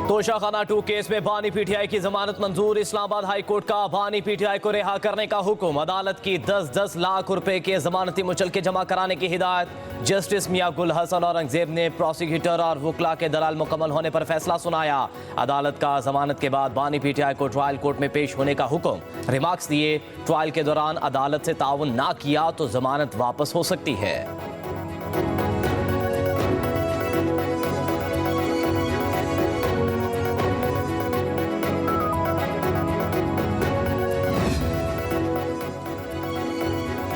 Toshakhana 2 case में बानी PTI की जमानत मंजूर। इस्लामाबाद हाई कोर्ट का बानी पीटीआई को रिहा करने का हुक्म। अदालत की 10-10 लाख रुपए के जमानती मुचलके जमा कराने की हिदायत। जस्टिस मियां गुल हसन औरंगजेब ने प्रोसिक्यूटर और वकला के दलाल मुकम्मल होने पर फैसला सुनाया। अदालत का जमानत के बाद बानी पीटीआई को ट्रायल कोर्ट में पेश होने का हुक्म। रिमार्क्स दिए, ट्रायल के दौरान अदालत से ताउन ना किया तो जमानत वापस हो सकती है।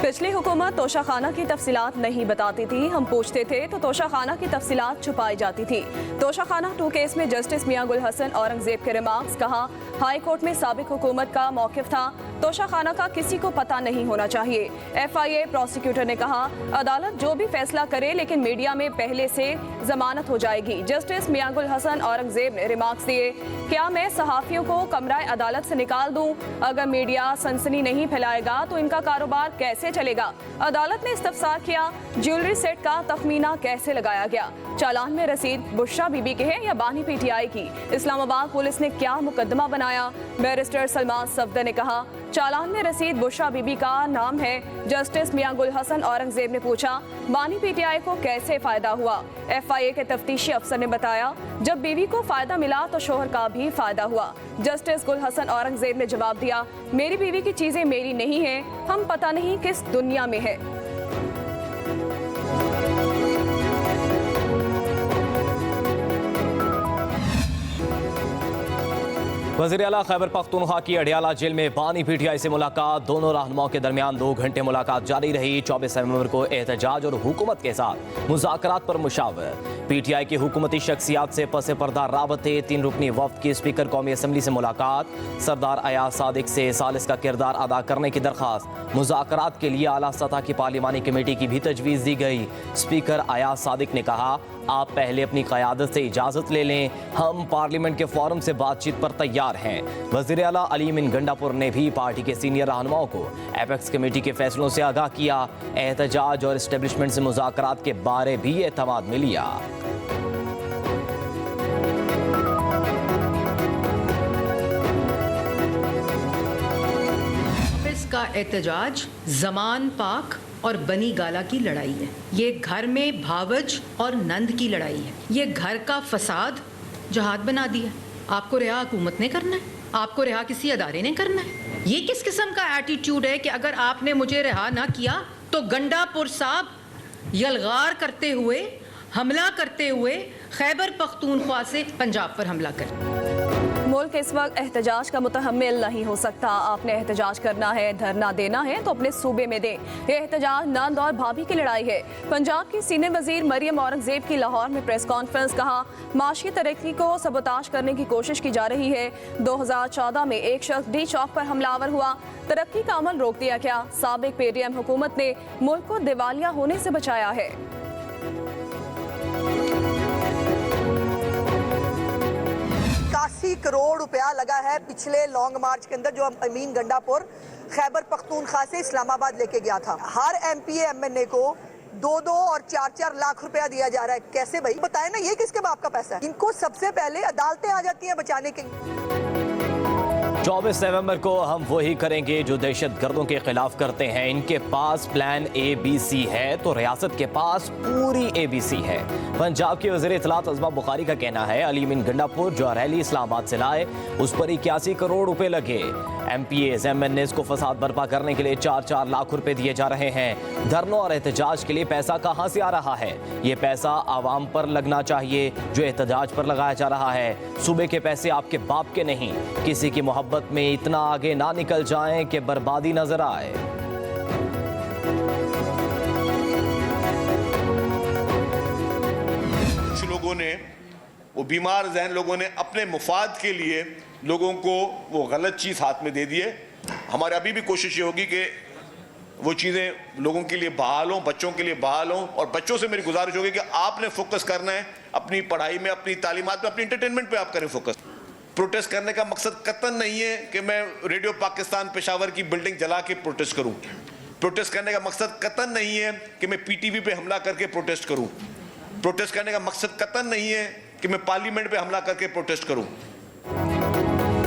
पिछली हुकूमत तोशाखाना की तफसीलात नहीं बताती थी। हम पूछते थे तो तोशाखाना की तफसीलात छुपाई जाती थी। तोशाखाना 2 केस में जस्टिस मियां गुल हसन औरंगजेब के रिमार्क्स। कहा, हाई कोर्ट में साबिक हुकूमत का मौक़िफ़ था, तोशाखाना का किसी को पता नहीं होना चाहिए। FIA प्रोसिक्यूटर ने कहा, अदालत जो भी फैसला करे लेकिन मीडिया में पहले से जमानत हो जाएगी। जस्टिस मियां गुल हसन औरंगजेब ने रिमार्क्स दिए, क्या मैं सहाफ़ियों को कमरा अदालत से निकाल दूं? अगर मीडिया सनसनी नहीं फैलाएगा तो इनका कारोबार कैसे चलेगा? अदालत ने इस्तफसार किया, ज्वेलरी सेट का तखमीना कैसे लगाया गया? चालान में रसीद बुशरा बीबी के है या बानी पीटीआई की? इस्लामाबाद पुलिस ने क्या मुकदमा बनाया? बैरिस्टर सलमान सफदर ने कहा, चालान में रसीद बुशरा बीबी का नाम है। जस्टिस मियां गुल हसन औरंगजेब ने पूछा, बानी पीटीआई को कैसे फायदा हुआ? FIA के तफ्तीशी अफसर ने बताया, जब बीवी को फायदा मिला तो शोहर का भी फायदा हुआ। जस्टिस गुल हसन औरंगजेब ने जवाब दिया, मेरी बीवी की चीजें मेरी नहीं है, हम पता नहीं किस दुनिया में है। वज़ीर आला खैबर पख्तूनख्वा की अडियाला जेल में बानी पीटीआई से मुलाकात। दोनों रहनुमाओं के दरमियान 2 घंटे मुलाकात जारी रही। 24 नवंबर को एहतजाज और हुकूमत के साथ मुज़ाकरात पर मुशावर। पीटीआई की हुकूमती शख्सियात से पसे पर्दा राबते। 3 रुकनी वफ्द की स्पीकर कौमी असम्बली से मुलाकात। सरदार अयाज सादिक से सालिस का किरदार अदा करने की दरख्वास्त। मुज़ाकरात के लिए आला सतह की पार्लिमानी कमेटी की भी तजवीज़ दी गई। स्पीकर अयाज सादिक ने कहा, आप पहले अपनी क़यादत से इजाज़त ले लें, हम पार्लियामेंट के फोरम से बातचीत पर तैयार हैं। वज़ीर आला अली मीन गंडापुर ने भी पार्टी के सीनियर रहनुमाओं को एपेक्स कमेटी के फैसलों से आगाह किया। एहतजाज और इस्टेब्लिशमेंट से मुज़ाकरात के बारे भी एतमाद में लिया। का एहतजाज जमान पाक और बनी गाला की लड़ाई है। ये घर में भावज और नंद की लड़ाई है। ये घर का फसाद जहाद बना दिया। आपको रिहा हुकूमत ने करना है, आपको रिहा किसी अदारे ने करना है। ये किस किस्म का एटीट्यूड है कि अगर आपने मुझे रिहा ना किया तो गंडापुर साहब यलगार करते हुए, हमला करते हुए खैबर पख्तूनख्वा से पंजाब पर हमला कर। मुल्क इस वक्त एहतजाज का मुतहम्मिल नहीं हो सकता। आपने एहतजाज करना है, धरना देना है तो अपने सूबे में दें। ये एहतजाज नंद और भाभी की लड़ाई है। पंजाब की सीनियर वजीर मरियम औरंगजेब की लाहौर में प्रेस कॉन्फ्रेंस। कहा, माशी तरक्की को सबोताज करने की कोशिश की जा रही है। 2014 में एक शख्स डी चौक पर हमलावर हुआ, तरक्की का अमल रोक दिया गया। साबिक PDM हुकूमत ने मुल्क को दिवालिया होने से बचाया है। 81 करोड़ रुपया लगा है पिछले लॉन्ग मार्च के अंदर, जो अमीन गंडापुर खैबर पख्तूनख्वा से इस्लामाबाद लेके गया था। हर MPA MNA को 2-2 और 4-4 लाख रुपया दिया जा रहा है। कैसे भाई बताए ना, ये किसके बाप का पैसा है? इनको सबसे पहले अदालतें आ जाती हैं बचाने के लिए। 24 नवंबर को हम वही करेंगे जो दहशत गर्दों के खिलाफ करते हैं। इनके पास प्लान ABC है तो रियासत के पास पूरी ABC है। पंजाब के वज़ीर इत्तलात अज़मा बुखारी का कहना है, अली मीन गंडापुर जो रैली इस्लामाबाद से लाए उस पर 81 करोड़ रुपए लगे। MPAs MNAs को फसाद बर्पा करने के लिए 4-4 लाख रुपए दिए जा रहे हैं। धरनों और एहतजाज के लिए पैसा कहाँ से आ रहा है? ये पैसा आवाम पर लगना चाहिए जो एहतजाज पर लगाया जा रहा है। सूबे के पैसे आपके बाप के नहीं। किसी की मोहब्बत में इतना आगे ना निकल जाएं कि बर्बादी नजर आए। कुछ लोगों ने, वो बीमार ज़हन लोगों ने अपने मुफाद के लिए लोगों को वो गलत चीज़ हाथ में दे दिए। हमारे अभी भी कोशिश ये होगी कि वो चीज़ें लोगों के लिए बहाल हों, बच्चों के लिए बहाल हों। और बच्चों से मेरी गुजारिश होगी कि आपने फोकस करना है अपनी पढ़ाई में, अपनी तालीमात में, अपनी इंटरटेनमेंट पे आप करें फोकस। प्रोटेस्ट करने का मकसद कतई नहीं है कि मैं रेडियो पाकिस्तान पेशावर की बिल्डिंग जला के प्रोटेस्ट करूं। प्रोटेस्ट करने का मकसद कतई नहीं है कि मैं PTV पे हमला करके प्रोटेस्ट करूं। प्रोटेस्ट करने का मकसद कतई नहीं है कि मैं पार्लियामेंट पे हमला करके प्रोटेस्ट करूं।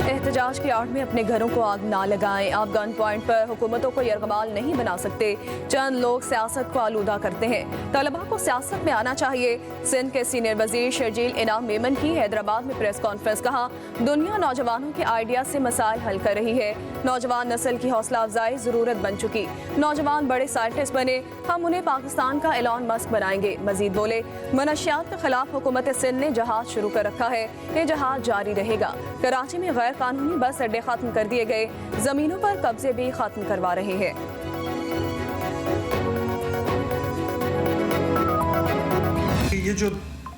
एहतजाज की आड़ में अपने घरों को आग ना लगाएं। आप गन पॉइंट पर हुकूमतों को यरगमाल नहीं बना सकते। चंद लोग सियासत को आलूदा करते हैं। तलबा को सियासत में आना चाहिए। सिंध के सीनियर वजीर शर्जील इनाम मेमन की हैदराबाद में प्रेस कॉन्फ्रेंस। कहा, दुनिया नौजवानों के आइडिया से मसाइल हल कर रही है। नौजवान नस्ल की हौसला अफजाई जरूरत बन चुकी। नौजवान बड़े साइंटिस्ट बने, हम उन्हें पाकिस्तान का एलॉन मस्क बनाएंगे। मजीद बोले, मनशियात के खिलाफ हुकूमत सिंध ने जहाज शुरू कर रखा है। ये जहाज जारी रहेगा। कराची में गैर कानूनी बस अड्डे खत्म कर दिए गए। जमीनों पर कब्जे भी खत्म करवा रहे हैं। ये जो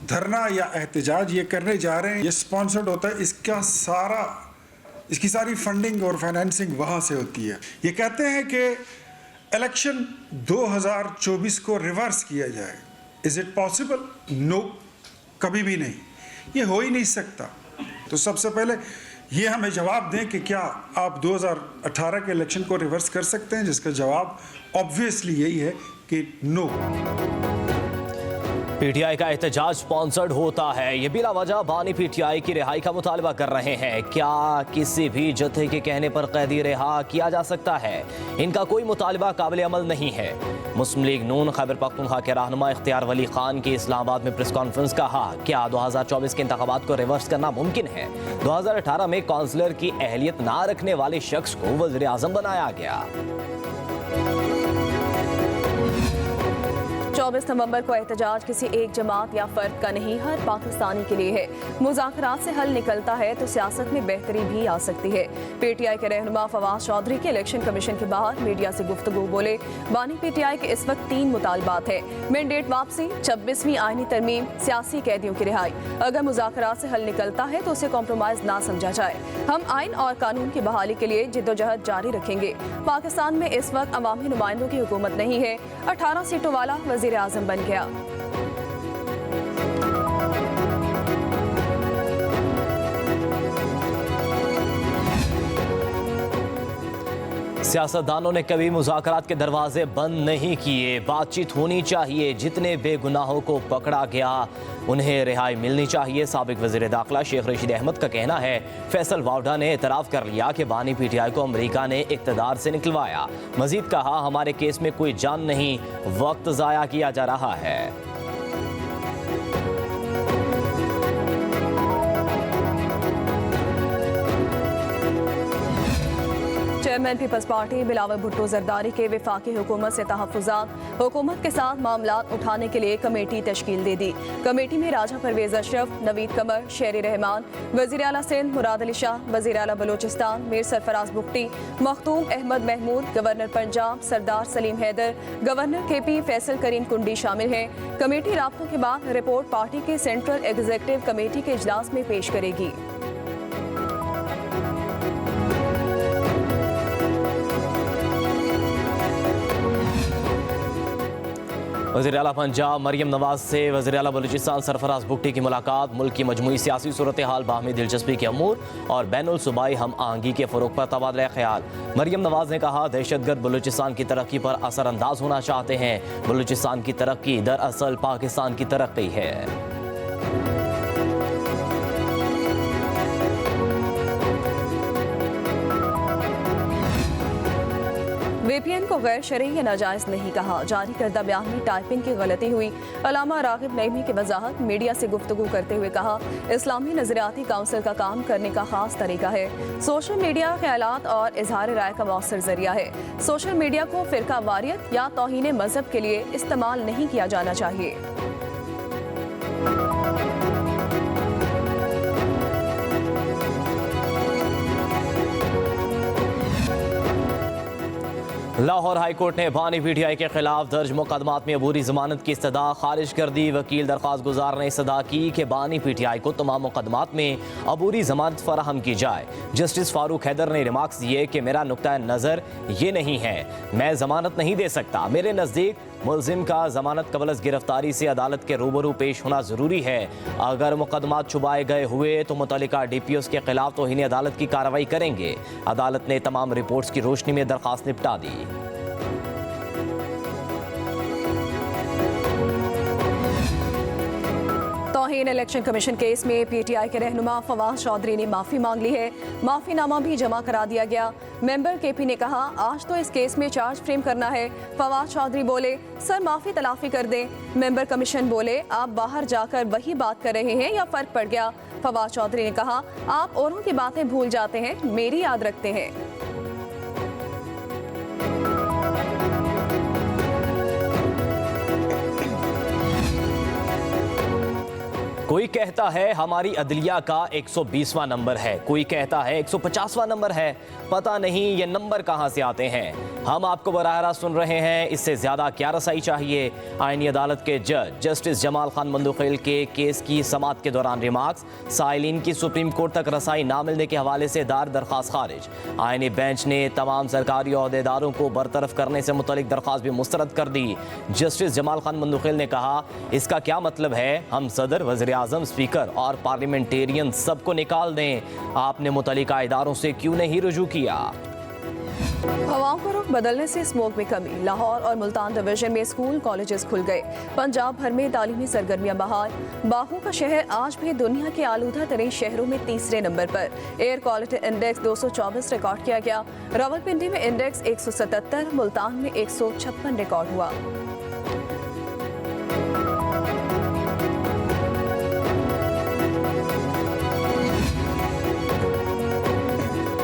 धरना या एहतजाज ये करने जा रहे हैं, ये स्पॉन्सर्ड होता है। इसकी सारी फंडिंग और फाइनेंसिंग वहाँ से होती है। ये कहते हैं कि इलेक्शन 2024 को रिवर्स किया जाए। Is it possible? नो, कभी भी नहीं। ये हो ही नहीं सकता। तो सबसे पहले ये हमें जवाब दें कि क्या आप 2018 के इलेक्शन को रिवर्स कर सकते हैं, जिसका जवाब ऑब्वियसली यही है कि नो। पीटीआई का एहतजाज स्पॉन्सर्ड होता है। ये बिला वजह बानी पीटीआई की रिहाई का मुतालबा कर रहे हैं। क्या किसी भी जत्थे के कहने पर कैदी रिहा किया जा सकता है? इनका कोई मुतालबा काबिल अमल नहीं है। मुस्लिम लीग नून खैबर पख्तूनख्वा के रहनुमा इख्तियार वली खान की इस्लामाबाद में प्रेस कॉन्फ्रेंस। कहा, क्या 2024 के इंतखाबात को रिवर्स करना मुमकिन है? 2018 में काउंसलर की अहलियत ना रखने वाले शख्स को वज़ीर आज़म बनाया गया। 24 नवंबर को एहतजाज किसी एक जमात या फर्द का नहीं, हर पाकिस्तानी के लिए है। मुज़ाकरात से हल निकलता है तो सियासत में बेहतरी भी आ सकती है। पीटीआई के रहनुमा फवाद चौधरी के इलेक्शन कमीशन के बाहर मीडिया से गुफ्तगू। बोले, बानी पीटीआई के इस वक्त 3 मुतालबात है। मैंडेट वापसी, 26वीं आईनी तरमीम, सियासी कैदियों की रिहाई। अगर मुज़ाकरात से हल निकलता है तो उसे कॉम्प्रोमाइज ना समझा जाए। हम आइन और कानून की बहाली के लिए जिद्दोजहद जारी रखेंगे। पाकिस्तान में इस वक्त अवामी नुमाइंदों की हुकूमत नहीं है। 18 सीटों वाला वज़ीर आज़म बन गया। सियासतदानों ने कभी मुज़ाकरात के दरवाजे बंद नहीं किए। बातचीत होनी चाहिए। जितने बेगुनाहों को पकड़ा गया उन्हें रिहाई मिलनी चाहिए। साबिक वज़ीर दाखिला शेख रशीद अहमद का कहना है, फैसल वावडा ने एतराफ़ कर लिया कि बानी पीटीआई को अमरीका ने इक़्तिदार से निकलवाया। मजीद कहा, हमारे केस में कोई जान नहीं, वक्त ज़ाया किया जा रहा है। चेयरमैन पीपल्स पार्टी बिलावल भुट्टो जरदारी के वफाकी हुकूमत से तहफ़्फ़ुज़ात। हुकूमत के साथ मामलात उठाने के लिए कमेटी तश्कील दे दी। कमेटी में राजा परवेज़ अशरफ, नवीद कमर, शेर रहमान, वज़ीर आला सिंध मुराद अली शाह, वज़ीर आला बलोचिस्तान मीर सरफराज बुख्ती, मखदूम अहमद महमूद, गवर्नर पंजाब सरदार सलीम हैदर, गवर्नर KP फैसल करीम कुंडी शामिल हैं। कमेटी राब्तों के बाद रिपोर्ट पार्टी के सेंट्रल एग्जीक्यूटिव कमेटी के इजलास में पेश करेगी। वज़ीर आला पंजाब मरियम नवाज से वज़ीर आला बलूचिस्तान सरफराज बुख्ती की मुलाकात। मुल्क की मजमूई सियासी सूरत हाल, बाहमी दिलचस्पी के अमूर और बैनुल सूबाई हम आहंगी के फ़रोग़ पर तबादला ख्याल। मरियम नवाज ने कहा, दहशतगर्द बलूचिस्तान की तरक्की पर असरअंदाज होना चाहते हैं। बलूचिस्तान की तरक्की दरअसल पाकिस्तान की तरक्की है। VPN को गैर शरई या नाजायज़ नहीं कहा। जारी करदा बयान में टाइपिंग की गलती हुई। अलामा रागिब नईमी की वजाहत। मीडिया से गुफ्तगू करते हुए कहा, इस्लामी नजरियाती काउंसिल का काम करने का खास तरीका है। सोशल मीडिया ख्यालात और इजहार राय का मौसर जरिया है। सोशल मीडिया को फ़िरका वारियत या तौहीन मजहब के लिए इस्तेमाल नहीं किया जाना चाहिए। लाहौर हाई कोर्ट ने बानी पीटीआई के खिलाफ दर्ज मुकदमात में अबूरी जमानत की इस्तदा खारिज कर दी। वकील दरख्वास्त गुजार ने इस्तदा की कि बानी पीटीआई को तमाम मुकदमात में अबूरी जमानत फराहम की जाए। जस्टिस फारूक हैदर ने रिमार्क्स दिए कि मेरा नुक्ता नज़र ये नहीं है, मैं जमानत नहीं दे सकता। मेरे नज़दीक मुलजिम का जमानत कबल अज़ गिरफ्तारी से अदालत के रूबरू पेश होना ज़रूरी है। अगर मुकदमात छुपाए गए हुए तो मुतल्लिका DPOs के खिलाफ तौहीन अदालत की कार्रवाई करेंगे। अदालत ने तमाम रिपोर्ट्स की रोशनी में दरख्वास्त निपटा दी। शाहीन इलेक्शन कमीशन केस में पीटीआई के रहनुमा फवाद चौधरी ने माफी मांग ली है। माफीनामा भी जमा करा दिया गया। मेंबर केपी ने कहा, आज तो इस केस में चार्ज फ्रेम करना है। फवाद चौधरी बोले, सर माफी तलाफी कर दें। मेंबर कमीशन बोले, आप बाहर जाकर वही बात कर रहे हैं या फर्क पड़ गया। फवाद चौधरी ने कहा, आप औरों की बातें भूल जाते हैं, मेरी याद रखते हैं। कोई कहता है हमारी अदलिया का 120वां नंबर है, कोई कहता है 150वां नंबर है। पता नहीं ये नंबर कहां से आते हैं। हम आपको बराह रास्त सुन रहे हैं, इससे ज्यादा क्या रसाई चाहिए। आईनी अदालत के जज जस्टिस जमाल खान मंदुखिल के केस की समाअत के दौरान रिमार्क्स। साइलिन की सुप्रीम कोर्ट तक रसाई ना मिलने के हवाले से दायर दरख्वास्त खारिज। आईनी बेंच ने तमाम सरकारी ओहदेदारों को बरतरफ करने से मुतल्लिक दरख्वास्त भी मुस्तरद कर दी। जस्टिस जमाल खान मंदुखिल ने कहा, इसका क्या मतलब है, हम सदर, वज़ीर आज़म, स्पीकर और पार्लियामेंटेरियन सबको निकाल दें। आपने मुतल्लिका इदारों से क्यों नहीं रुजू किया। हवाओं का रुख बदलने से स्मोक में कमी। लाहौर और मुल्तान डिवीजन में स्कूल कॉलेजेस खुल गए। पंजाब भर में तालीमी सरगर्मियां बहाल। बागों का शहर आज भी दुनिया के आलूदा तरीन शहरों में तीसरे नंबर पर। एयर क्वालिटी इंडेक्स 224 रिकॉर्ड किया गया। रावलपिंडी में इंडेक्स 177, मुल्तान में 156 रिकॉर्ड हुआ।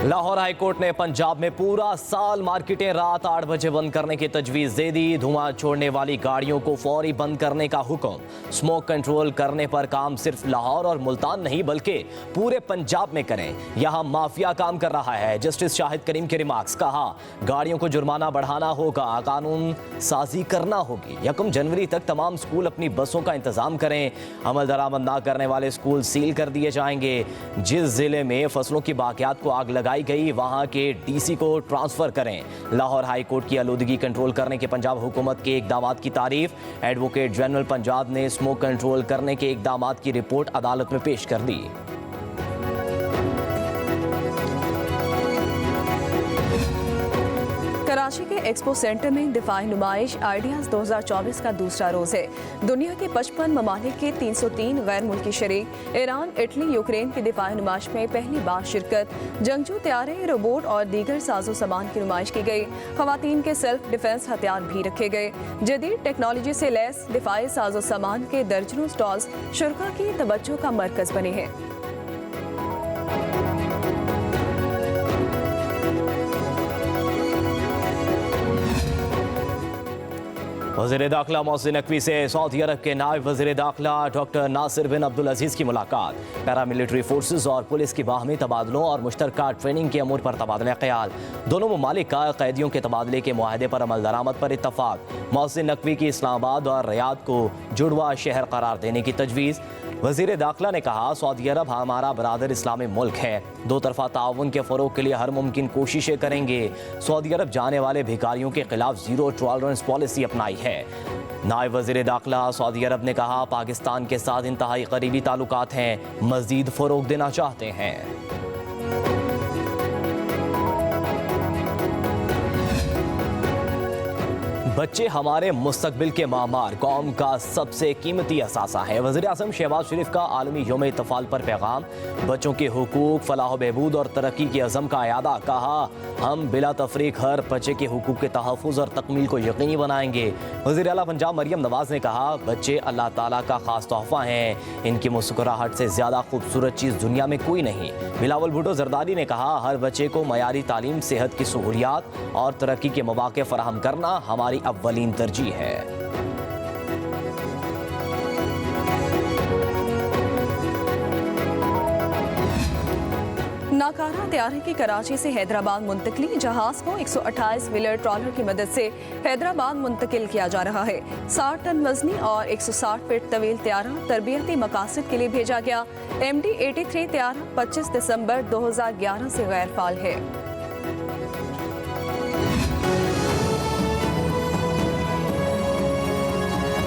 लाहौर हाई कोर्ट ने पंजाब में पूरा साल मार्केटें रात 8 बजे बंद करने की तजवीज़ दे दी। धुआं छोड़ने वाली गाड़ियों को फौरी बंद करने का हुक्म। स्मोक कंट्रोल करने पर काम सिर्फ लाहौर और मुल्तान नहीं बल्कि पूरे पंजाब में करें। यहाँ माफिया काम कर रहा है। जस्टिस शाहिद करीम के रिमार्क्स। कहा, गाड़ियों को जुर्माना बढ़ाना होगा, कानून साजी करना होगी। 1 जनवरी तक तमाम स्कूल अपनी बसों का इंतजाम करें। अमल दरामद ना करने वाले स्कूल सील कर दिए जाएंगे। जिस जिले में फसलों की बाकियात को आग लगाई गई, वहां के डीसी को ट्रांसफर करें। लाहौर हाई कोर्ट की आलूदगी कंट्रोल करने के पंजाब हुकूमत के इकदामात की तारीफ। एडवोकेट जनरल पंजाब ने स्मोक कंट्रोल करने के इकदामात की रिपोर्ट अदालत में पेश कर दी। कराची के एक्सपो सेंटर में दिफाई नुमाइश आइडियाज़ 2024 का दूसरा रोज़ है। दुनिया के 55 ममालिक के 303 गैर मुल्की शरीक। ईरान, इटली, यूक्रेन की दिफाई नुमाइश में पहली बार शिरकत। जंगजू त्यारे, रोबोट और दीगर साजो सामान की नुमाइश की गई। खवातीन के सेल्फ डिफेंस हथियार भी रखे गए। जदीद टेक्नोलॉजी से लैस दिफाई साजो सामान के दर्जनों स्टॉल्स शुरा की तवज्जो का मरकज बने हैं। वज़ीर दाखिला मोहसिन नकवी से सऊदी अरब के नायब वज़ीर दाखिला डॉक्टर नासिर बिन अब्दुल अजीज़ की मुलाकात। पैरामिलिट्री फोर्सेस और पुलिस की बाहमी तबादलों और मुश्तरका ट्रेनिंग के अमूर पर तबादला ख्याल। दोनों ममालिक का कैदियों के तबादले के मुआहदे पर अमल दरामद पर इत्तफाक। मोहसिन नकवी की इस्लामाबाद और रियाद को जुड़वा शहर करार देने की तजवीज़। वज़ीर दाखिला ने कहा, सऊदी अरब हमारा बरादर इस्लामी मुल्क है। दो तरफा ताउन के फ़रोग के लिए हर मुमकिन कोशिशें करेंगे। सऊदी अरब जाने वाले भिखारियों के खिलाफ ज़ीरो टॉलरेंस पॉलिसी अपनाई है। नायब वज़ीर दाखिला सऊदी अरब ने कहा, पाकिस्तान के साथ इंतहाई करीबी ताल्लुकात हैं, मज़ीद फ़रोग देना चाहते हैं। बच्चे हमारे मुस्तकबिल के मामार, कौम का सबसे कीमती असासा है। वज़ीर आज़म शहबाज शरीफ का आलमी यौम इत्तफ़ाल पर पैगाम। बच्चों के हुकूक, फलाह बहबूद और तरक्की के अज़म का अयादा। कहा, हम बिला तफरीक हर बच्चे के हुकूक के तहफ़्फ़ुज़ और तकमील को यकीनी बनाएंगे। वज़ीर आला पंजाब मरियम नवाज़ ने कहा, बच्चे अल्लाह ताला का ख़ास तोहफ़ा हैं। इनकी मुस्कुराहट से ज़्यादा खूबसूरत चीज़ दुनिया में कोई नहीं। बिलावल भुट्टो जरदारी ने कहा, हर बच्चे को मयारी तालीम, सेहत की सहूलियात और तरक्की के मौक़े फ़राहम करना हमारी अव्वलीन तरजीह है। नाकारा तैयारी की कराची से हैदराबाद मुंतकली। जहाज को 128 व्हीलर ट्रॉलर की मदद से हैदराबाद मुंतकिल किया जा रहा है। 60 टन वजनी और 160 फीट तवील त्यारा तरबियती मकासद के लिए भेजा गया। MD-83 त्यारा 25 दिसंबर 2011 से गैर फाल है।